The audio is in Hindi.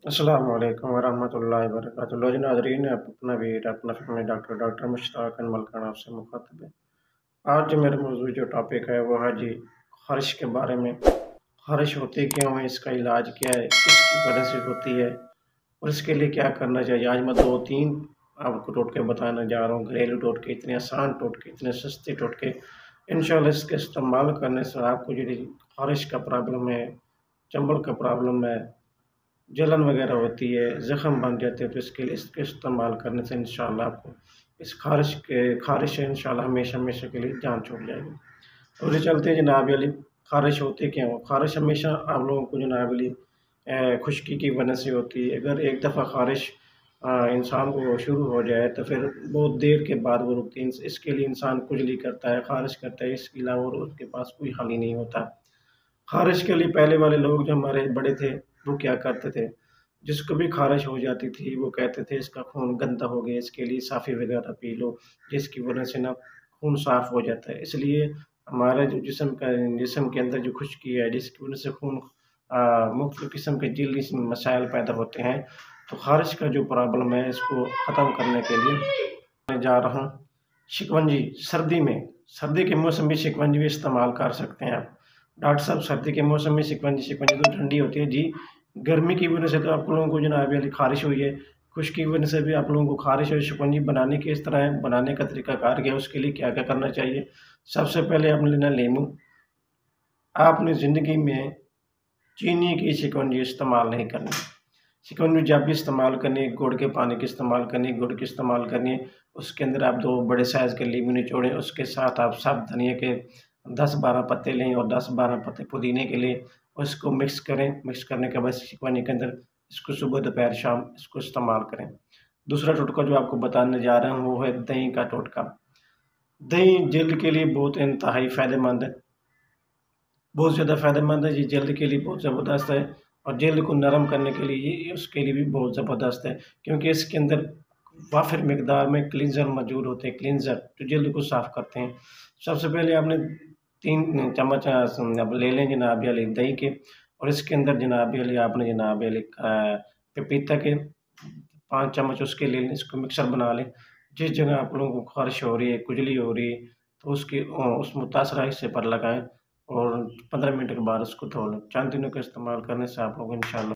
अस्सलामु अलैकुम वरहमतुल्लाहि वबरकातुहू। लो जी नाज़रीन, अपना वीर अपना फ़िल्मी डॉक्टर मुश्ताक अनवर खान आपसे मुख़ातब है। आज जो मेरा मौजूद जो टॉपिक है वो है जी ख़ारिश के बारे में। ख़ारिश होती क्यों है, इसका इलाज क्या है, किसकी वजह से होती है और इसके लिए क्या करना चाहिए। आज मैं 2-3 आपको टोटके बताने जा रहा हूँ, घरेलू टोटके, इतने आसान टोटके, इतने सस्ते टोटके। इंशाअल्लाह इसके इस्तेमाल करने से आपको जो ख़ारिश का प्रॉब्लम है, चंबल का प्रॉब्लम है, जलन वगैरह होती है, ज़ख्म बन जाते हैं, तो इसके लिए इसके इस्तेमाल करने से इंशाअल्लाह आपको इस ख़ारिश से इंशाअल्लाह हमेशा-हमेशा के लिए जान छूट जाएगी। तो ये चलते हैं जनाब अली, ख़ारिश होती क्यों? ख़ारिश हमेशा आप लोगों को जनाब अली खुश्की की वजह से होती है। अगर एक दफ़ा ख़ारिश इंसान को शुरू हो जाए तो फिर बहुत देर के बाद वो रुकती है। इसके लिए इंसान खुजली करता है, ख़ारिश करता है, इसके अलावा और उसके पास कोई हल ही नहीं होता। ख़ारिश के लिए पहले वाले लोग जो हमारे बड़े थे, वो क्या करते थे, जिसको भी ख़ारिश हो जाती थी, वो कहते थे इसका खून गंदा हो गया, इसके लिए साफ़ी वगैरह पी लो, जिसकी वजह से ना खून साफ़ हो जाता है। इसलिए हमारा जो जिस्म के अंदर जो खुश्की है, जिसकी वजह से खून मुख्तलिफ़ किस्म के जल्दी मसाइल पैदा होते हैं, तो ख़ारिश का जो प्रॉब्लम है, इसको ख़त्म करने के लिए मैं जा रहा हूँ शिकंजी। सर्दी के मौसम में शिकंजी भी इस्तेमाल कर सकते हैं आप। डॉक्टर साहब, सर्दी के मौसम में शिकंजी शिकंजी तो ठंडी होती है। जी, गर्मी की वजह से तो आप लोगों को जनाब अली ख़ारिश हुई है। खुश्की की वजह से भी आप लोगों को ख़ारिश है। शिकंजी बनाने की इस तरह है, बनाने का तरीक़ाकार क्या है, उसके लिए क्या-क्या करना चाहिए। सबसे पहले आपने लेना नींबू। आपने ज़िंदगी में चीनी की शिकंजी इस्तेमाल नहीं करनी। शिकंजी जब भी इस्तेमाल करनी है, गुड़ के पानी की इस्तेमाल करनी है, गुड़ की इस्तेमाल करनी है। उसके अंदर आप 2 बड़े साइज़ के नींबू निचोड़ें, उसके साथ आप साबुत धनिया के 10-12 पत्ते लें और 10-12 पत्ते पुदीने के लिए उसको मिक्स करें। मिक्स करने के बाद शिकंजी के अंदर इसको सुबह, दोपहर, शाम इसको इस्तेमाल करें। दूसरा टोटका जो आपको बताने जा रहा हूँ वो है दही का टोटका। दही जल्द के लिए बहुत इंतहाई फ़ायदेमंद है। बहुत ज़्यादा फ़ायदेमंद है, ये जल्द के लिए बहुत ज़बरदस्त है और जल्द को नरम करने के लिए ये उसके लिए भी बहुत ज़बरदस्त है, क्योंकि इसके अंदर वाफ़िर मिकदार में क्लींज़र मौजूद होते हैं, क्लींज़र जो जल्द को साफ़ करते हैं। सबसे पहले आपने 3 चम्मच अब ले लें जनाब अली दही के और इसके अंदर जनाब अली आपने जनाब अली पपीता के 5 चम्मच उसके ले लें, इसको मिक्सर बना लें। जिस जगह आप लोगों को ख़ारिश हो रही है, खुजली हो रही है, तो उसकी उस मुतासरा हिस्से पर लगाएँ और 15 मिनट के बाद उसको धो लें। 4 दिनों का इस्तेमाल करने से आप लोग इंशाअल्लाह